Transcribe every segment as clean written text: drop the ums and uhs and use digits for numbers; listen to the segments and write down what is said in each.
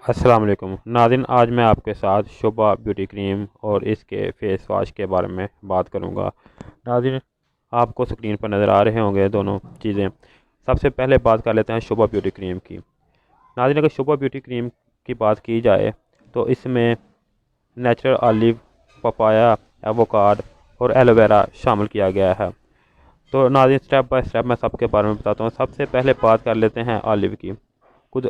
अस्सलाम वालेकुम नाज़रीन, आज मैं आपके साथ शोभा ब्यूटी क्रीम और इसके फेस वॉश के बारे में बात करूंगा। नाज़रीन, आपको स्क्रीन पर नज़र आ रहे होंगे दोनों चीज़ें। सबसे पहले बात कर लेते हैं शोभा ब्यूटी क्रीम की। नाज़रीन, अगर शोभा ब्यूटी क्रीम की बात की जाए तो इसमें नेचुरल ऑलिव, पपाया, एवोकाड और एलोवेरा शामिल किया गया है। तो नाज़रीन, स्टेप बाय स्टेप मैं सबके बारे में बताता हूँ। सबसे पहले बात कर लेते हैं ऑलिव की।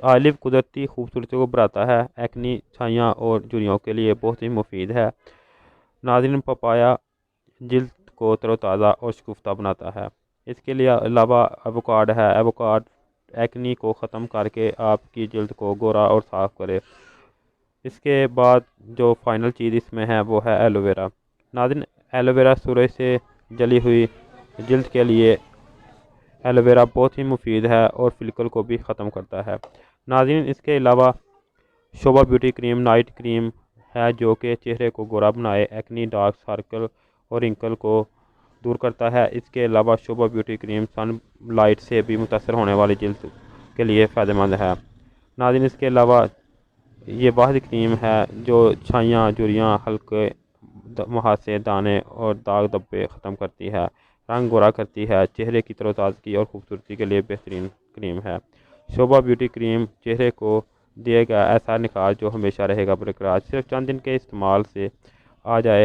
ऑलिव कुदरती खूबसूरती को बढ़ाता है, एक्नी, छाइयाँ और झुर्रियों के लिए बहुत ही मुफीद है। नाज़रीन, पपाया जिल्द को तरोताज़ा और शगुफ्ता बनाता है। इसके लिए अलावा एवोकाड है। एवोकाड एक्नी को ख़त्म करके आपकी जिल्द को गोरा और साफ़ करे। इसके बाद जो फाइनल चीज़ इसमें है वो है एलोवेरा। नाज़रीन, एलोवेरा सूरज से जली हुई जिल्द के लिए एलोवेरा बहुत ही मुफीद है और फिल्कल को भी ख़त्म करता है। नाज़रीन, इसके अलावा शोभा ब्यूटी क्रीम नाइट क्रीम है जो कि चेहरे को गोरा बनाए, एक्नी, डार्क सर्कल और रिंकल को दूर करता है। इसके अलावा शोभा ब्यूटी क्रीम सन लाइट से भी मुतासर होने वाली जिल्द के लिए फ़ायदेमंद है। नाज़रीन, इसके अलावा ये वाहिद क्रीम है जो छाइयाँ, झुर्रियाँ, हल्के मुहासे, दाने और दाग धब्बे ख़त्म करती है, रंग गोरा करती है, चेहरे की तरोताज़गी और खूबसूरती के लिए बेहतरीन क्रीम है। शोभा ब्यूटी क्रीम चेहरे को दिएगा ऐसा निखार जो हमेशा रहेगा बरकरार। सिर्फ चंद दिन के इस्तेमाल से आ जाए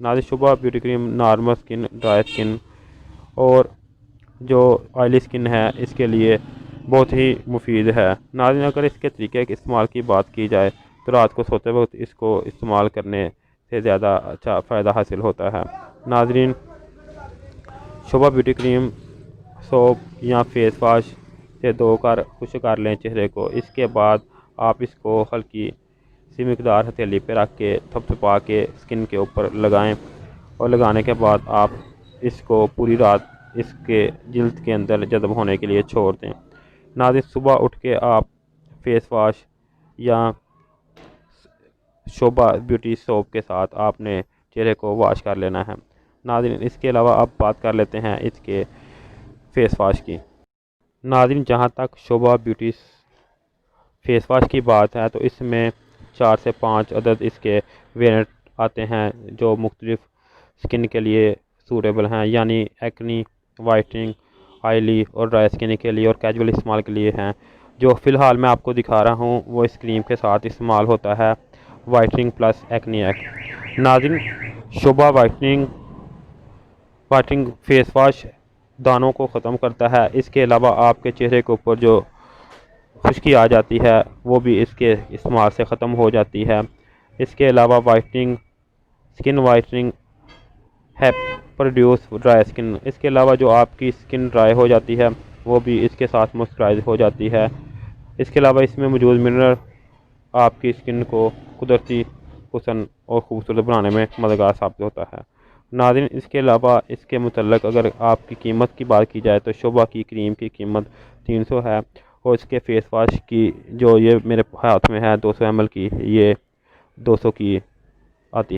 नाज़रीन, Shobha beauty cream normal skin, dry skin और जो ऑयली स्किन है इसके लिए बहुत ही मुफीद है। नाज़रीन, अगर इसके तरीके के इस्तेमाल की बात की जाए तो रात को सोते वक्त इसको इस्तेमाल करने से ज़्यादा अच्छा फ़ायदा हासिल होता है। नाज़रीन, शोभा ब्यूटी क्रीम सोप या फेस वॉश से धोकर खुश कर लें चेहरे को। इसके बाद आप इसको हल्की सी मिकदार हथेली पे रख के थपथपा के स्किन के ऊपर लगाएं और लगाने के बाद आप इसको पूरी रात इसके जिल्द के अंदर जज़ब होने के लिए छोड़ दें। नाज़रीन, सुबह उठ के आप फेस वॉश या शोभा ब्यूटी सोप के साथ आपने चेहरे को वॉश कर लेना है। नाज़रीन, इसके अलावा अब बात कर लेते हैं इसके फेस वॉश की। नाज़रीन, जहाँ तक शोभा ब्यूटी फेस वॉश की बात है तो इसमें 4 से 5 अदद इसके वेरिएंट आते हैं जो मुख्तलिफ स्किन के लिए सूटेबल हैं, यानी एक्नी, वाइटनिंग, ऑयली और ड्राई स्किन के लिए और कैजुअल इस्तेमाल के लिए हैं। जो फ़िलहाल मैं आपको दिखा रहा हूँ वो इस क्रीम के साथ इस्तेमाल होता है, वाइटनिंग प्लस एक्नी एक्ट। नाज़रीन, शोभा वाइटनिंग वाइटनिंग फेस वॉश दानों को ख़त्म करता है। इसके अलावा आपके चेहरे के ऊपर जो खुश्की आ जाती है वो भी इसके इस्तेमाल से ख़त्म हो जाती है। इसके अलावा वाइटनिंग स्किन वाइटनिंग है प्रोड्यूस ड्राई स्किन। इसके अलावा जो आपकी स्किन ड्राई हो जाती है वो भी इसके साथ मॉइस्चराइज हो जाती है। इसके अलावा इसमें मौजूद मिनरल आपकी स्किन को कुदरती हुस्न और ख़ूबसूरत बनाने में मददगार साबित होता है। नाज़रीन, इसके अलावा इसके मुतल्लक अगर आपकी कीमत की बात की जाए तो शोभा की क्रीम की कीमत 300 है और इसके फेस वॉश की जो ये मेरे हाथ में है 200 ml की, ये 200 की आती है।